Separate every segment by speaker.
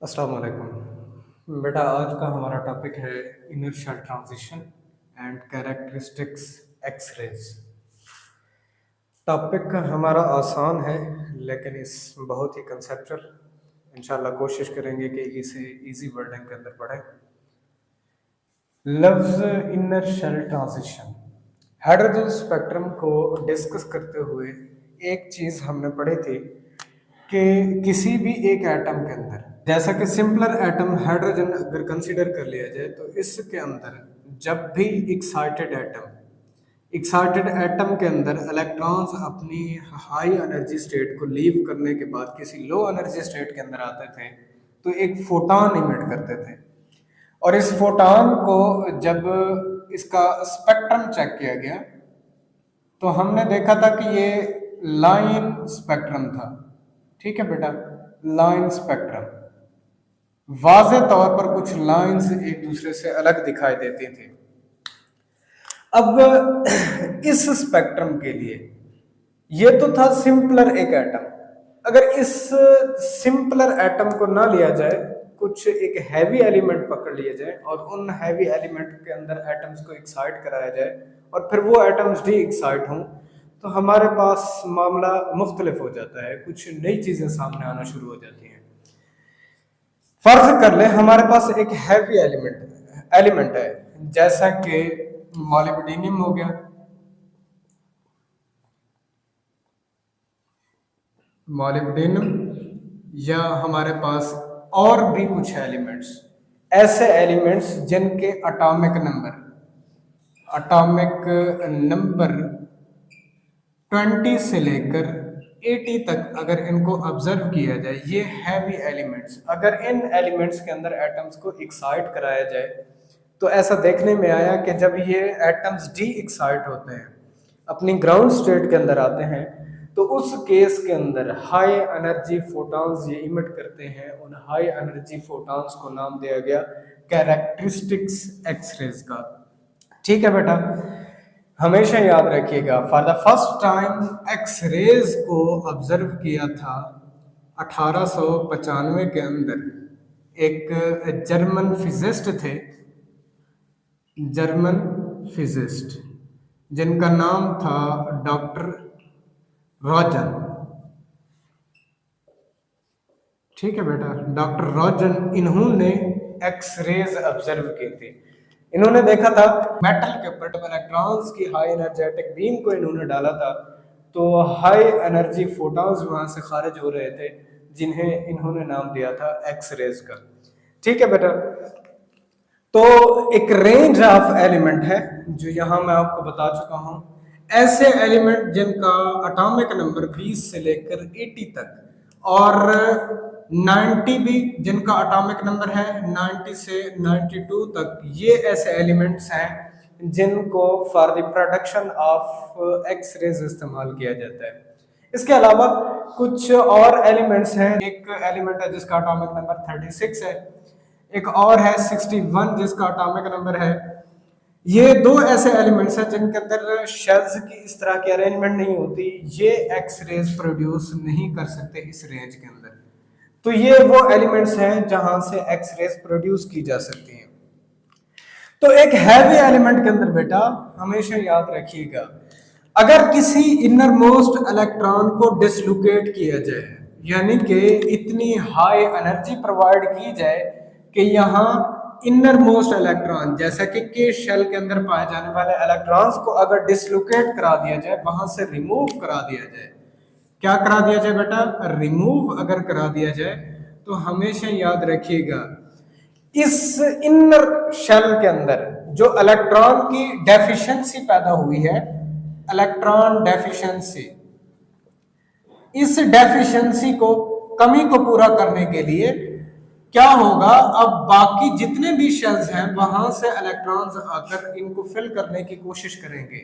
Speaker 1: अस्सलाम वालेकुम बेटा। आज का हमारा टॉपिक है inertial transition and characteristics X rays. Topic हमारा आसान है लेकिन इस बहुत ही कंसेप्चुअल। इंशाल्लाह कोशिश करेंगे कि इसे इजी वर्डिंग के अंदर पढ़ें। लफ्ज़ इनर्शियल ट्रांजिशन हाइड्रोजन स्पेक्ट्रम को डिस्कस करते हुए एक चीज़ हमने पढ़ी थी कि किसी भी एक एटम के अंदर, जैसा कि सिंपलर एटम हाइड्रोजन अगर कंसीडर कर लिया जाए, तो इसके अंदर जब भी एक्साइटेड एटम के अंदर इलेक्ट्रॉन्स अपनी हाई एनर्जी स्टेट को लीव करने के बाद किसी लो एनर्जी स्टेट के अंदर आते थे तो एक फोटॉन इमिट करते थे। और इस फोटॉन को जब इसका स्पेक्ट्रम चेक किया गया तो हमने देखा था कि ये लाइन स्पेक्ट्रम था। ठीक है बेटा, लाइन स्पेक्ट्रम। वाज़े तौर पर कुछ लाइंस एक दूसरे से अलग दिखाई देती थी। अब इस स्पेक्ट्रम के लिए ये तो था सिंपलर एक एटम। अगर इस सिंपलर एटम को ना लिया जाए, कुछ एक हैवी एलिमेंट पकड़ लिया जाए और उन हैवी एलिमेंट के अंदर एटम्स को एक्साइट कराया जाए और फिर वो एटम्स डी एक्साइट हों, तो हमारे पास मामला मुख्तलिफ हो जाता है। कुछ नई चीज़ें सामने आना शुरू हो जाती हैं। फर्ज कर ले हमारे पास एक हैवी एलिमेंट है, जैसा कि मॉलिब्डेनम हो गया, मॉलिब्डेनम, या हमारे पास और भी कुछ एलिमेंट्स, ऐसे एलिमेंट्स जिनके अटॉमिक नंबर 20 से लेकर 80 तक अगर इनको ऑब्जर्व किया जाए, ये हैवी एलिमेंट्स, अगर इन एलिमेंट्स के अंदर एटम्स को एक्साइट कराया जाए तो ऐसा देखने में आया कि जब ये एटम्स डी एक्साइट होते हैं, अपनी ग्राउंड स्टेट के अंदर आते हैं, तो उस केस के अंदर हाई एनर्जी फोटॉन्स ये इमिट करते हैं। उन हाई एनर्जी फोटॉन्स को नाम दिया गया कैरेक्टरिस्टिक्स एक्सरेज का। ठीक है बेटा, हमेशा याद रखिएगा, for the first time X rays को ऑब्जर्व किया था 1895 के अंदर। एक जर्मन फिजिस्ट थे, जर्मन फिजिस्ट, जिनका नाम था डॉक्टर रॉजन। ठीक है बेटा, डॉक्टर रॉजन, इन्होंने एक्स रेज ऑब्जर्व की थी। इन्होंने देखा था मेटल के ऊपर जब इलेक्ट्रॉन्स की हाई एनर्जेटिक बीम को इन्होंने डाला था तो हाई एनर्जी फोटॉन्स वहां से खारिज हो रहे थे, जिन्हें इन्होंने नाम दिया था एक्स रेज का। ठीक है बेटा, तो एक रेंज ऑफ एलिमेंट है जो यहां मैं आपको बता चुका हूं। ऐसे एलिमेंट जिनका एटॉमिक नंबर 20 से लेकर 80 तक और 90 भी जिनका एटॉमिक नंबर है 90 से 92 तक, ये ऐसे एलिमेंट्स हैं जिनको for the production of X rays इस्तेमाल किया जाता है। इसके अलावा कुछ और एलिमेंट्स हैं। एक एलिमेंट है जिसका एटॉमिक नंबर 36 है, एक और है 61 जिसका एटॉमिक नंबर है। ये दो ऐसे एलिमेंट्स हैं जिनके अंदर शेल्स की इस तरह की अरेंजमेंट नहीं होती, ये एक्स रेज प्रोड्यूस नहीं कर सकते इस रेंज के अंदर। तो ये वो एलिमेंट्स हैं जहां से एक्स रेज प्रोड्यूस की जा सकती हैं। तो एक हैवी एलिमेंट के अंदर बेटा हमेशा याद रखिएगा, अगर किसी इनर मोस्ट इलेक्ट्रॉन को डिसलोकेट किया जाए, यानी कि इतनी हाई एनर्जी प्रोवाइड की जाए कि यहाँ इनर मोस्ट इलेक्ट्रॉन, जैसा कि के शेल के अंदर पाए जाने वाले इलेक्ट्रॉन्स को अगर डिसलोकेट करा दिया जाए, वहां से रिमूव करा दिया जाए, क्या करा दिया जाए बेटा, रिमूव अगर करा दिया जाए, तो हमेशा याद रखिएगा इस इनर शेल के अंदर जो इलेक्ट्रॉन की डेफिशिएंसी पैदा हुई है, इलेक्ट्रॉन डेफिशिएंसी, इस डेफिशिएंसी को, कमी को पूरा करने के लिए क्या होगा, अब बाकी जितने भी शेल्स हैं वहां से इलेक्ट्रॉन्स आकर इनको फिल करने की कोशिश करेंगे।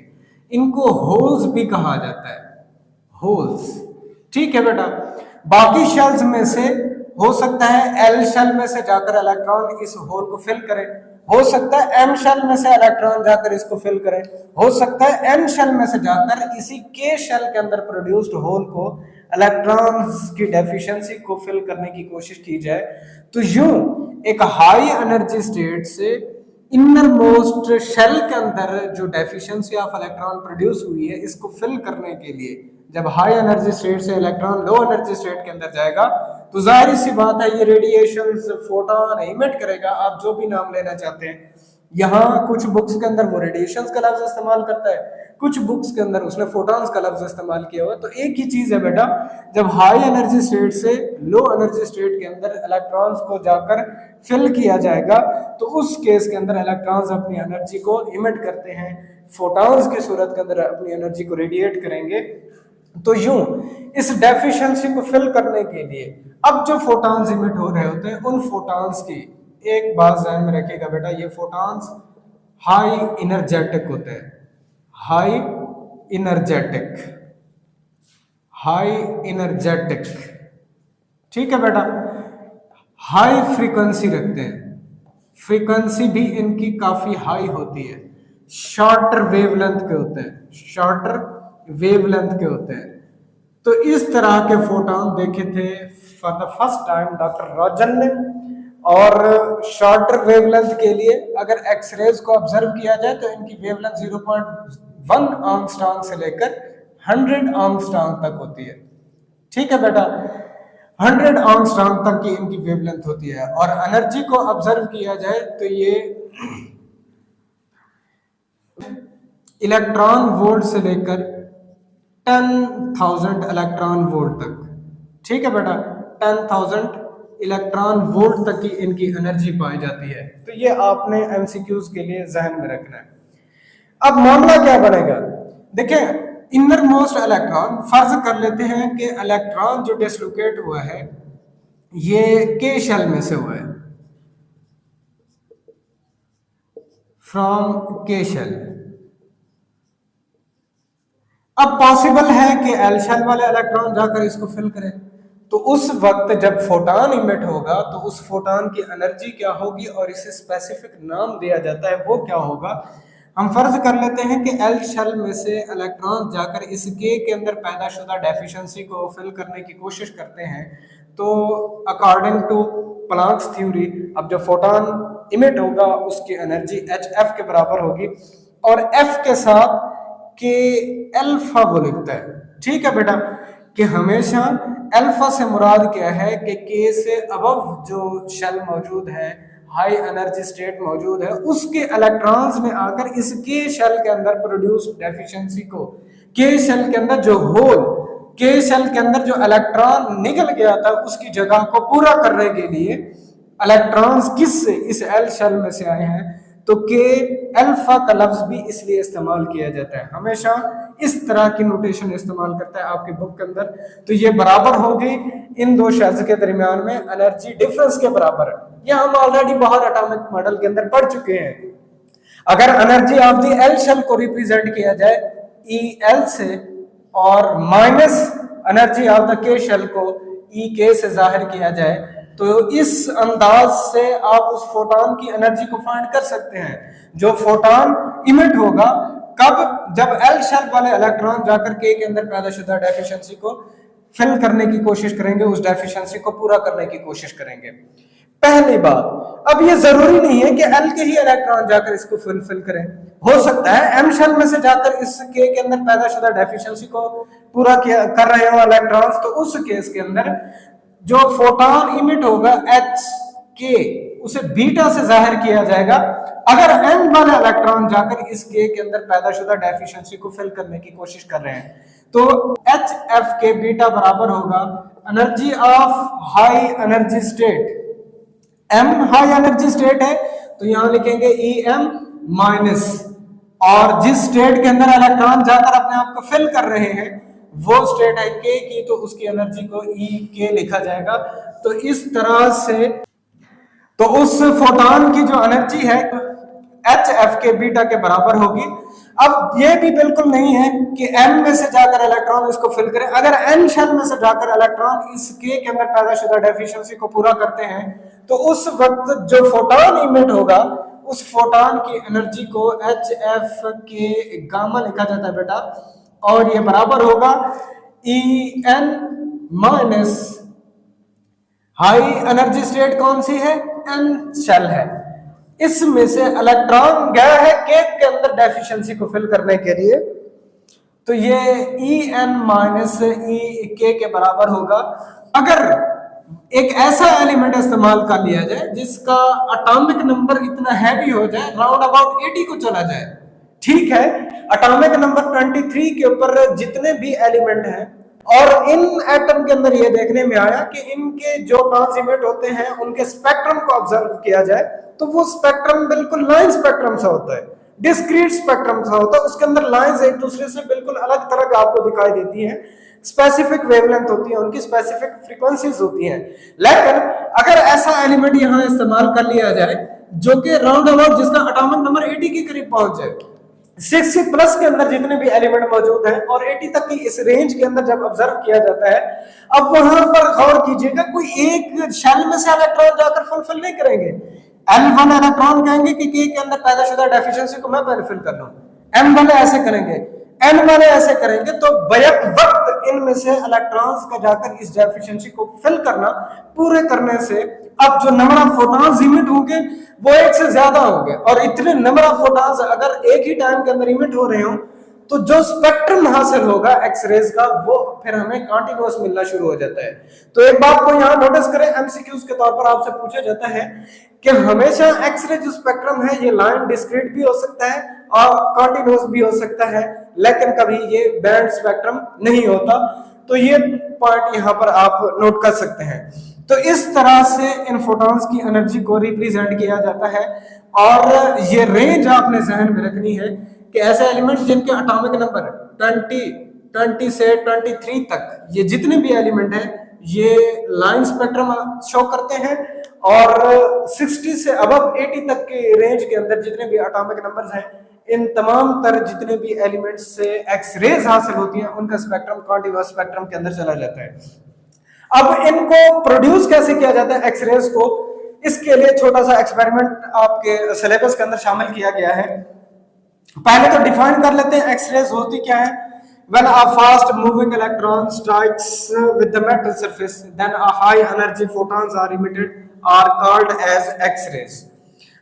Speaker 1: इनको होल्स भी कहा जाता है, होल्स। ठीक है बेटा, बाकी शेल्स में से हो सकता है एल शेल में से जाकर इलेक्ट्रॉन इस होल को फिल करें, हो सकता है एम शेल में से इलेक्ट्रॉन जाकर इसको फिल करें, हो सकता है एन शेल में से जाकर इसी के शेल के अंदर प्रोड्यूस्ड होल को इलेक्ट्रॉन्स की डेफिशिएंसी को फिल करने की कोशिश की जाए, तो यूं एक हाई एनर्जी स्टेट से इनर मोस्ट शेल के अंदर जो डेफिशिएंसी ऑफ इलेक्ट्रॉन प्रोड्यूस हुई है, इसको फिल करने के लिए जब हाई एनर्जी स्टेट से इलेक्ट्रॉन लो एनर्जी स्टेट के अंदर जाएगा, तो जाहिर सी बात है ये रेडिएशन, फोटोन इमिट करेगा, आप जो भी नाम लेना चाहते हैं। यहाँ कुछ बुक्स के अंदर वो रेडिएशंस का लफ्ज इस्तेमाल करता है, कुछ बुक्स के अंदर उसने फोटॉन्स का लफ्ज इस्तेमाल किया हुआ है। तो एक ही चीज है बेटा, जब हाई एनर्जी स्टेट से लो एनर्जी स्टेट के अंदर इलेक्ट्रॉन्स को जाकर फिल किया जाएगा, तो उस केस के अंदर इलेक्ट्रॉन्स अपनी एनर्जी को इमिट करते हैं, फोटॉन्स की सूरत के अंदर अपनी एनर्जी को रेडिएट करेंगे। तो यूं इस डेफिशिएंसी को फिल करने के लिए अब जो फोटॉन्स इमिट हो रहे होते हैं, उन फोटॉन्स की एक बात ध्यान में रखिएगा बेटा, ये फोटॉन्स हाई इनर्जेटिक होते हैं, हाई इनर्जेटिक, हाई इनर्जेटिक, ठीक है बेटा। हाई फ्रीक्वेंसी रखते हैं, फ्रीक्वेंसी भी इनकी काफी हाई होती है, शॉर्टर वेवलेंथ के होते हैं, शॉर्टर वेवलेंथ के होते हैं। तो इस तरह के फोटॉन देखे थे for the first time doctor रॉजन ने, और शॉर्टर वेवलेंथ के लिए अगर एक्सरेज को ऑब्जर्व किया जाए तो इनकी वेवलेंथ 0.1 एंगस्ट्रॉम से लेकर 100 एंगस्ट्रॉम तक होती है, ठीक है बेटा। 100 एंगस्ट्रॉम तक की इनकी वेवलेंथ होती है। और एनर्जी को ऑब्जर्व किया जाए तो ये इलेक्ट्रॉन वोल्ट से लेकर 10,000 इलेक्ट्रॉन वोल्ट तक, ठीक है बेटा, 10,000 इलेक्ट्रॉन वोल्ट तक की इनकी एनर्जी पाई जाती है। तो ये आपने एमसीक्यूज के लिए जहन में रखना है। अब मामला क्या बनेगा, देखें, इनर मोस्ट इलेक्ट्रॉन, फर्ज कर लेते हैं कि इलेक्ट्रॉन जो डिसलोकेट हुआ है ये के शेल में से हुआ है, फ्रॉम के शेल। अब पॉसिबल है कि एल शेल वाले इलेक्ट्रॉन जाकर इसको फिल करें, तो उस वक्त जब फोटॉन इमिट होगा तो उस फोटॉन की एनर्जी क्या होगी और इसे स्पेसिफिक नाम दिया जाता है, वो क्या होगा। हम फर्ज कर लेते हैं कि एल शेल में से इलेक्ट्रॉन जाकर इस के अंदर पैदाशुदा डेफिशिएंसी को फिल करने की कोशिश करते हैं, तो अकॉर्डिंग टू प्लैंक्स थ्योरी अब जो फोटॉन इमिट होगा उसकी एनर्जी एच एफ के बराबर होगी, और एफ के साथ के अल्फा वो लिखता है, ठीक है बेटा, कि हमेशा अल्फा से मुराद क्या है कि के से अबव जो शेल मौजूद है, हाई एनर्जी स्टेट मौजूद है, उसके इलेक्ट्रॉन्स में आकर इस के शेल के अंदर प्रोड्यूस डेफिशिएंसी को, के शेल के अंदर जो होल, के शेल के अंदर जो इलेक्ट्रॉन निकल गया था उसकी जगह को पूरा करने के लिए इलेक्ट्रॉन्स किस से, इस एल शेल में से आए हैं, तो के अल्फा का लफ्ज भी इसलिए इस्तेमाल किया जाता है, हमेशा इस तरह की नोटेशन इस्तेमाल करता है आपके बुक के अंदर। तो ये बराबर होगी इन दो शेल्स के दरमियान में एनर्जी डिफरेंस के बराबर है, ये हम ऑलरेडी बाहर एटॉमिक मॉडल के अंदर पढ़ चुके हैं। अगर energy of the L shell को रिप्रेजेंट किया जाए ई एल से और minus energy of the K shell को ई के से जाहिर किया जाए, तो इस अंदाज से आप उस फोटॉन की एनर्जी को फाइंड कर सकते हैं। जो फोटॉन इमिट होगा कब, जब एल शेल वाले इलेक्ट्रॉन जाकर के अंदर पैदाशुदा डेफिशिएंसी को फिल करने की कोशिश करेंगे, उस डेफिशिएंसी को पूरा करने की कोशिश करेंगे। पहली बात, अब ये जरूरी नहीं है कि एल के ही इलेक्ट्रॉन जाकर इसको फिल करें, हो सकता है एम शेल में से जाकर इस के अंदर पैदाशुदा डेफिशिएंसी को पूरा कर रहे हो इलेक्ट्रॉन्स, तो उस केस के अंदर जो फोटॉन इमिट होगा एच के, उसे बीटा से जाहिर किया जाएगा। अगर एम वाला इलेक्ट्रॉन जाकर इस के अंदर पैदाशुदा डेफिशिएंसी को फिल करने की कोशिश कर रहे हैं, तो एच एफ के बीटा बराबर होगा energy of high energy state, M high energy state है तो यहां लिखेंगे ई एम माइनस, और जिस स्टेट के अंदर इलेक्ट्रॉन जाकर अपने आप को फिल कर रहे हैं वो स्टेट है के की, तो उसकी एनर्जी को ई के लिखा जाएगा। तो इस तरह से तो उस फोटॉन की जो एनर्जी है एच एफ के बीटा के बराबर होगी। अब ये भी बिल्कुल नहीं है कि एम में से जाकर इलेक्ट्रॉन इसको फिल करें, अगर एन शेल में से जाकर इलेक्ट्रॉन इस के अंदर पैदाशुदा डेफिशिएंसी को पूरा करते हैं, तो उस वक्त जो फोटॉन इमिट होगा उस फोटॉन की एनर्जी को एच एफ के गामा लिखा जाता है बेटा, और ये बराबर होगा En minus high energy state कौन सी है, n शेल है। इसमें से इलेक्ट्रॉन गया है केक के अंदर डेफिशिएंसी को फिल करने के लिए, तो ये En माइनस ई के बराबर होगा। अगर एक ऐसा एलिमेंट इस्तेमाल कर लिया जाए जिसका एटॉमिक नंबर इतना हैवी हो जाए, राउंड अबाउट 80 को चला जाए, ठीक है, एटॉमिक नंबर 23 के ऊपर जितने भी एलिमेंट हैं, और इन एटम के अंदर ये देखने में आया कि इनके जो ट्रांसमिट होते हैं उनके स्पेक्ट्रम को ऑब्जर्व किया जाए तो वो स्पेक्ट्रम बिल्कुल लाइन स्पेक्ट्रम सा होता है, डिस्क्रीट स्पेक्ट्रम सा होता है, उसके अंदर लाइंस एक दूसरे से बिल्कुल अलग तरह का आपको दिखाई देती हैं, स्पेसिफिक वेवलेंथ होती है, उनकी स्पेसिफिक फ्रीक्वेंसीज होती हैं। लेकिन अगर ऐसा एलिमेंट यहां इस्तेमाल कर लिया जाए जो कि राउंड अबाउट जिसका एटॉमिक नंबर 80 के करीब पहुंच जाए, 60 प्लस के अंदर जितने भी एलिमेंट मौजूद हैं और 80 तक की इस रेंज के अंदर जब ऑब्जर्व किया जाता है, अब वहां पर गौर कीजिएगा, कोई एक शेल में से इलेक्ट्रॉन जाकर फुलफिल नहीं करेंगे। L1 इलेक्ट्रॉन कहेंगे कि के अंदर पैदाशुदा डेफिशिएंसी को मैं फुलफिल कर लूं, M वाले ऐसे करेंगे, N वाले ऐसे करेंगे, तो बैक वक्त इनमें से इलेक्ट्रॉन्स का जाकर इस डेफिशिएंसी को फिल करना, पूरे करने से अब जो नंबर ऑफ फोटॉन्स इमिट होंगे वो एक से ज्यादा होंगे, और इतने नंबर ऑफ फोटॉन्स अगर एक ही टाइम के अंदर इमिट हो रहे हो तो जो स्पेक्ट्रम हासिल होगा एक्सरेज का वो फिर हमें कंटीन्यूअस मिलना शुरू हो जाता है। तो एक बात को यहाँ नोटिस करें, एमसीक्यूज के तौर पर आपसे पूछा जाता है कि हमेशा एक्सरे जो स्पेक्ट्रम है ये लाइन डिस्क्रीट भी हो सकता है और कंटीन्यूअस भी हो सकता है, लेकिन कभी ये बैंड स्पेक्ट्रम नहीं होता। तो ये पॉइंट यहाँ पर आप नोट कर सकते हैं। तो इस तरह से इन फोटॉन्स की एनर्जी को रिप्रेजेंट किया जाता है, और ये रेंज आपने जहन में रखनी है कि ऐसे एलिमेंट्स जिनके एटॉमिक नंबर 20 से 23 तक, ये जितने भी एलिमेंट हैं ये लाइन स्पेक्ट्रम शो करते हैं, और 60 से अबव 80 तक के रेंज के अंदर जितने भी एटॉमिक नंबर्स हैं, इन तमाम तरह जितने भी एलिमेंट्स से एक्स रेज हासिल होती हैं उनका स्पेक्ट्रम कॉन्टिन्यूअस स्पेक्ट्रम के अंदर चला जाता है। अब इनको प्रोड्यूस कैसे किया जाता है एक्स रेज को, इसके लिए छोटा सा एक्सपेरिमेंट आपके सिलेबस के अंदर शामिल किया गया है। पहले तो डिफाइन कर लेते हैं एक्स रेज होती क्या है। When a fast moving electron strikes with the metal surface, then a high energy photons are emitted, are called as X-rays.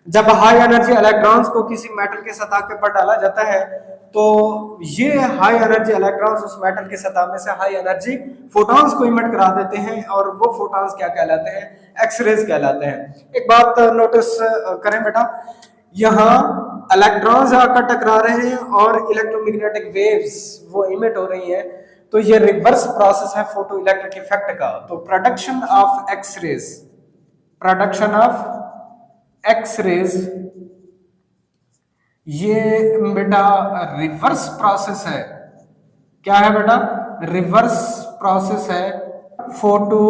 Speaker 1: जब हाई एनर्जी इलेक्ट्रॉन्स को किसी मेटल के सतह के ऊपर डाला जाता है तो ये हाई एनर्जी इलेक्ट्रॉन्स उस मेटल की सतह में से हाई एनर्जी फोटॉन्स को इमिट करा देते हैं, और वो फोटॉन्स क्या कहलाते हैं, एक्स-रेज कहलाते हैं। एक बात नोटिस करें बेटा, यहाँ इलेक्ट्रॉन्स आकर टकरा रहे हैं और इलेक्ट्रोमैग्नेटिक वेव्स वो इमिट हो रही हैं, तो ये रिवर्स प्रोसेस है फोटो इलेक्ट्रिक इफेक्ट का। तो production of X-rays, production of X-rays ये बेटा रिवर्स प्रोसेस है। क्या है बेटा, रिवर्स प्रोसेस है फोटो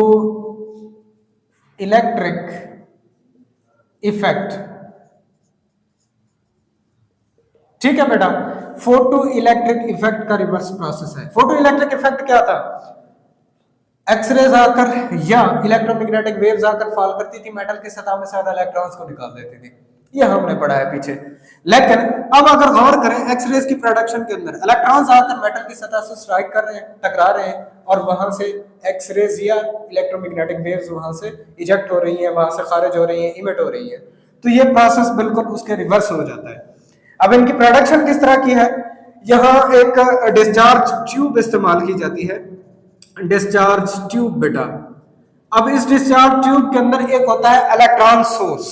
Speaker 1: इलेक्ट्रिक इफेक्ट। ठीक है बेटा, फोटो इलेक्ट्रिक इफेक्ट का रिवर्स प्रोसेस है। फोटो इलेक्ट्रिक इफेक्ट क्या था, एक्सरेज आकर या इलेक्ट्रोमैग्नेटिक वेव्स आकर फॉल करती थी मेटल की सतह में से, इलेक्ट्रॉन्स को निकाल देती थी, ये हमने पढ़ा है पीछे। लेकिन अब अगर गौर करें एक्सरेज की प्रोडक्शन के अंदर, इलेक्ट्रॉन्स आकर मेटल की सतह से स्ट्राइक कर रहे हैं, टकरा रहे हैं, और वहां से एक्सरेज या इलेक्ट्रोमैग्नेटिक वेव्स वहां से इजेक्ट हो रही हैं, वहां से खारिज हो रही हैं, इमिट हो रही हैं। तो ये प्रोसेस बिल्कुल उसके रिवर्स हो जाता है। अब इनकी प्रोडक्शन किस तरह की है, यहाँ एक डिस्चार्ज ट्यूब इस्तेमाल की जाती है, डिस्चार्ज ट्यूब बेटा। अब इस डिस्चार्ज ट्यूब के अंदर एक होता है electron source,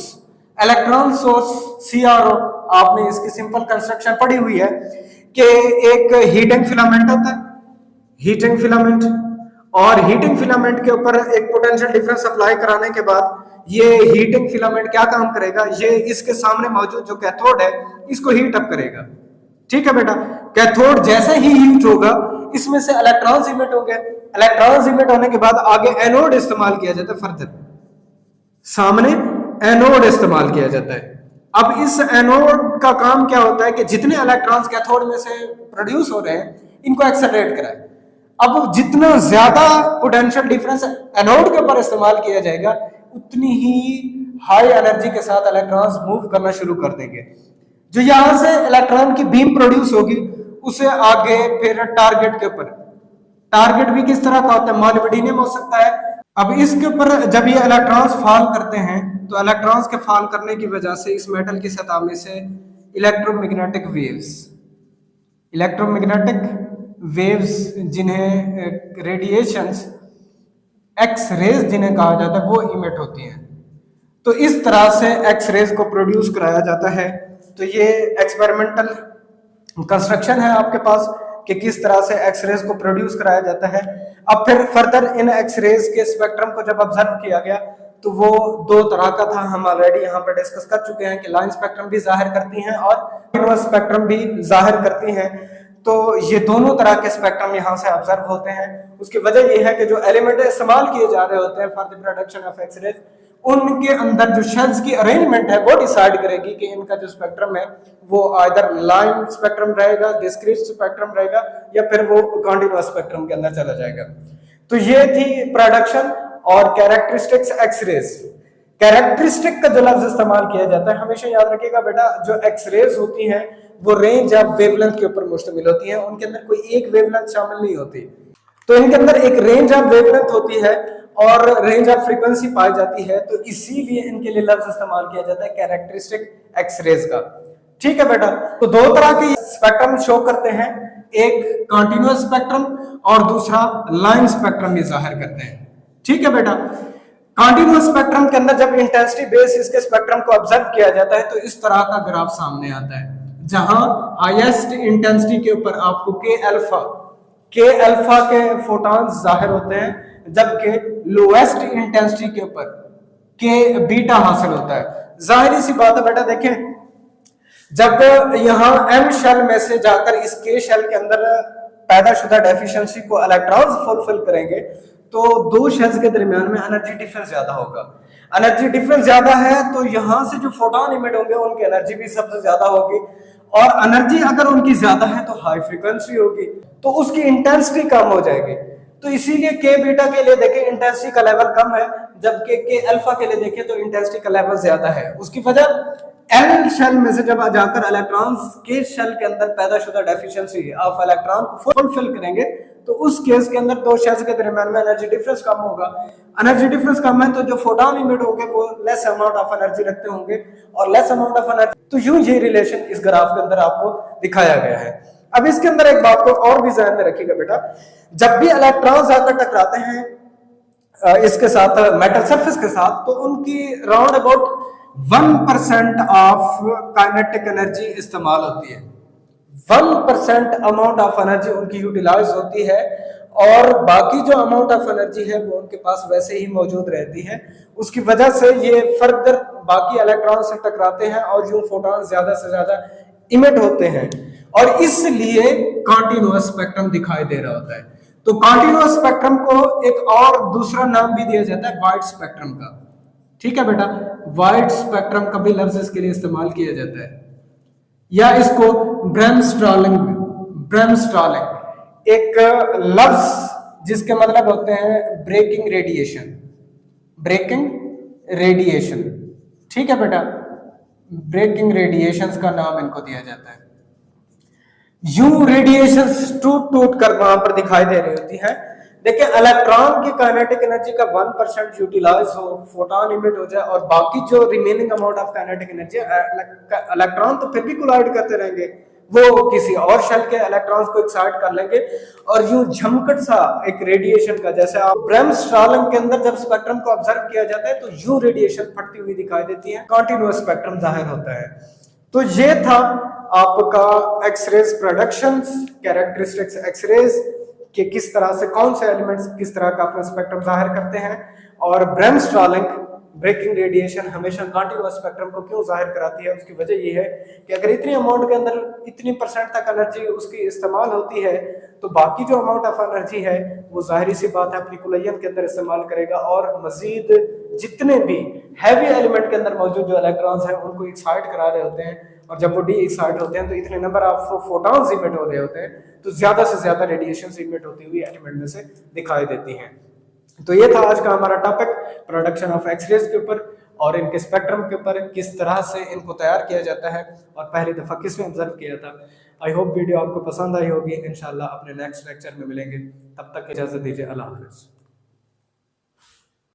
Speaker 1: electron source CRO। आपने इसकी सिंपल कंस्ट्रक्शन पढ़ी हुई है कि एक हीटिंग फिलामेंट होता है, हीटिंग फिलामेंट, और हीटिंग फिलामेंट के ऊपर एक पोटेंशियल डिफरेंस अप्लाई कराने के बाद ये हीटिंग फिलामेंट क्या काम करेगा, ये इसके सामने मौजूद जो कैथोड है इसको हीट अप करेगा। ठीक है बेटा, कैथोड जैसे ही हीट होगा इसमें से इलेक्ट्रॉन्स इमिट होंगे, इलेक्ट्रॉन्स इमिट होने के बाद आगे एनोड इस्तेमाल किया जाता है, फर्दर सामने एनोड इस्तेमाल किया जाता है। अब इस एनोड का काम क्या होता है कि जितने इलेक्ट्रॉन्स कैथोड में से प्रोड्यूस हो रहे हैं इनको एक्सेलरेट कराए। अब जितना ज्यादा पोटेंशियल डिफरेंस एनोड के ऊपर इस्तेमाल किया जाएगा उतनी ही हाई एनर्जी के साथ इलेक्ट्रॉन्स मूव करना शुरू कर देंगे। जो यहां से इलेक्ट्रॉन की बीम प्रोड्यूस होगी उसे आगे फिर टारगेट के ऊपर टारगेट भी किस तरह का होता है, मॉलिब्डेनम हो सकता है। अब इसके ऊपर जब ये इलेक्ट्रॉन्स फॉल करते हैं तो इलेक्ट्रॉन्स के फॉल करने की वजह से इस मेटल की सतह में से इलेक्ट्रोमैग्नेटिक वेव्स जिन्हें रेडिएशंस, एक्स रेज जिन्हें कहा जाता है, वो इमिट होती हैं। तो इस तरह से एक्स रेज को प्रोड्यूस कराया जाता है। तो ये एक्सपेरिमेंटल कंस्ट्रक्शन है आपके पास कि किस तरह से एक्स रेज को प्रोड्यूस कराया जाता है। अब फिर फर्दर इन एक्स रेज के स्पेक्ट्रम को जब ऑब्जर्व किया गया तो वो दो तरह का था। हम ऑलरेडी यहाँ पर डिस्कस कर चुके हैं कि लाइन स्पेक्ट्रम भी जाहिर करती हैं और कंटीन्यूअस स्पेक्ट्रम भी जाहिर करती हैं। तो ये दोनों तरह के स्पेक्ट्रम यहाँ से ऑब्जर्व होते हैं। उसकी वजह ये है कि जो एलिमेंट इस्तेमाल किए जा रहे होते हैं for the production of X rays, उनके अंदर जो शेल्स की अरेंजमेंट है वो डिसाइड करेगी कि इनका जो स्पेक्ट्रम है वो आइदर लाइन स्पेक्ट्रम रहेगा, डिस्क्रीट स्पेक्ट्रम रहेगा, या फिर वो कंटीन्यूअस स्पेक्ट्रम के अंदर चला जाएगा। तो ये थी प्रोडक्शन और कैरेक्टरिस्टिक्स एक्स रेज। कैरेक्टरिस्टिक का जो लफ्ज इस्तेमाल किया जाता है, हमेशा याद रखिएगा बेटा, जो एक्स रेज होती हैं वो रेंज ऑफ वेवलेंथ के ऊपर मुश्तमिल होती हैं। उनके अंदर कोई एक वेवलेंथ शामिल नहीं होती। तो इनके अंदर एक रेंज ऑफ वेवलेंथ होती है और रेंज ऑफ फ्रीक्वेंसी पाई जाती है। तो इसीलिए इनके लिए लफ्ज इस्तेमाल किया जाता है कैरेक्टरिस्टिक एक्स रेज का। ठीक है बेटा। तो दो तरह के स्पेक्ट्रम शो करते हैं, एक कंटीन्यूअस स्पेक्ट्रम और दूसरा लाइन स्पेक्ट्रम ये जाहिर करते हैं। ठीक है बेटा। कंटीन्यूअस स्पेक्ट्रम के अंदर जब इंटेंसिटी बेस इसके स्पेक्ट्रम को ऑब्जर्व किया जाता है तो इस तरह का ग्राफ सामने आता है, जहां हाईएस्ट इंटेंसिटी के ऊपर आपको के अल्फा के फोटॉन्स जाहिर होते हैं, जबकि लोएस्ट इंटेंसिटी के ऊपर के बीटा हासिल होता है। जाहिर सी बात है बेटा, देखें जब यहां एम शेल में से जाकर इस के शेल के अंदर पैदाशुदा डेफिशिएंसी को इलेक्ट्रॉन्स फुलफिल करेंगे तो दो शेल्स के दरमियान में एनर्जी डिफरेंस ज्यादा होगा। एनर्जी डिफरेंस ज्यादा है तो यहां से जो फोटॉन इमिट होंगे उनकी एनर्जी भी सबसे ज्यादा होगी, और एनर्जी अगर उनकी ज्यादा है तो हाई फ्रीक्वेंसी होगी, तो उसकी इंटेंसिटी कम हो जाएगी। तो इसीलिए के बीटा के लिए देखें इंटेंसिटी का लेवल कम है, जबकि के अल्फा के लिए देखें तो इंटेंसिटी का लेवल ज्यादा है। उसकी वजह एल शेल में से जब जाकर इलेक्ट्रॉन्स के शेल के अंदर पैदाशुदा डेफिशिएंसी ऑफ इलेक्ट्रॉन को फुलफिल करेंगे तो उस केस के अंदर दो शेल्स के दरमियान में एनर्जी डिफरेंस कम होगा। एनर्जी डिफरेंस कम है तो जो फोटॉन इमिट होंगे वो लेस अमाउंट ऑफ एनर्जी रखते होंगे, और लेस अमाउंट ऑफ एनर्जी, तो यूं ये रिलेशन इस ग्राफ के अंदर आपको दिखाया गया है। अब इसके अंदर एक बात को और भी ध्यान में रखिएगा बेटा, जब भी इलेक्ट्रॉन्स आकर टकराते हैं इसके साथ मेटल सरफेस के साथ, तो उनकी round about 1% of kinetic energy इस्तेमाल होती है। 1% अमाउंट ऑफ एनर्जी उनकी यूटिलाइज होती है, और बाकी जो अमाउंट ऑफ एनर्जी है वो उनके पास वैसे ही मौजूद रहती है। उसकी वजह से ये फर्दर बाकी इलेक्ट्रॉन से टकराते हैं और यूं फोटॉन ज्यादा से ज्यादा इमिट होते हैं, और इसलिए कंटीन्यूअस स्पेक्ट्रम दिखाई दे रहा होता है। तो कंटीन्यूअस स्पेक्ट्रम को एक और दूसरा नाम भी दिया जाता है वाइड स्पेक्ट्रम का। ठीक है बेटा, वाइड स्पेक्ट्रम का भी लफ्ज इसके लिए इस्तेमाल किया जाता है, या इसको ब्रेमस्ट्रॉलिंग एक लफ्ज जिसके मतलब होते हैं ब्रेकिंग रेडिएशन। ठीक है बेटा, ब्रेकिंग रेडिएशंस का नाम इनको दिया जाता है। यूं रेडिएशंस टूट कर वहां पर दिखाई दे रही होती है। देखिए, इलेक्ट्रॉन की काइनेटिक एनर्जी का 1% यूटिलाइज हो, फोटॉन इमिट हो जाए, और बाकी जो remaining amount of kinetic energy, electron तो फिर भी कोलाइड करते रहेंगे, वो किसी और शेल के इलेक्ट्रॉन्स को एक्साइट कर लेंगे, और यूं झमकट सा एक रेडिएशन का, जैसे आप ब्रेमस्ट्रॉलिंग के अंदर जब स्पेक्ट्रम को ऑब्जर्व किया जाता है तो यूं रेडिएशन फटती हुई दिखाई देती है, कंटीन्यूअस स्पेक्ट्रम जाहिर होता है। तो ये था आपका एक्सरेज प्रोडक्शंस, कैरेक्टरिस्टिक्स एक्सरेज कि किस तरह से कौन से एलिमेंट्स किस तरह का अपना स्पेक्ट्रम जाहिर करते हैं, और ब्रेमस्ट्रॉलिंग ब्रेकिंग रेडिएशन हमेशा कंटीन्यूअस स्पेक्ट्रम को क्यों जाहिर कराती है। उसकी वजह यह है कि अगर इतनी अमाउंट के अंदर इतनी % तक एनर्जी उसकी इस्तेमाल होती है तो बाकी जो अमाउंट ऑफ एनर्जी है वो जाहिर सी बात है अपनी कुलयन के अंदर इस्तेमाल करेगा, और मजीद जितने भी हैवी एलिमेंट के अंदर मौजूद जो इलेक्ट्रॉन्स हैं उनको एक्साइट करा रहे होते हैं, और जब वो डी एक्साइट होते हैं तो इतने नंबर ऑफ फोटॉन्स इमिट हो रहे होते हैं, तो ज्यादा से ज्यादा रेडिएशन इमिट होती हुई एलिमेंट में से दिखाई देती हैं। तो ये था आज का हमारा टॉपिक प्रोडक्शन ऑफ एक्सरेज के ऊपर और इनके स्पेक्ट्रम के ऊपर, किस तरह से इनको तैयार किया जाता है और पहली दफा किसने ऑब्जर्व किया था। आई होप वीडियो आपको पसंद आई होगी। इंशाल्लाह अपने नेक्स्ट लेक्चर में मिलेंगे, तब तक इजाज़त दीजिए। अल्लाह हाफ़िज़।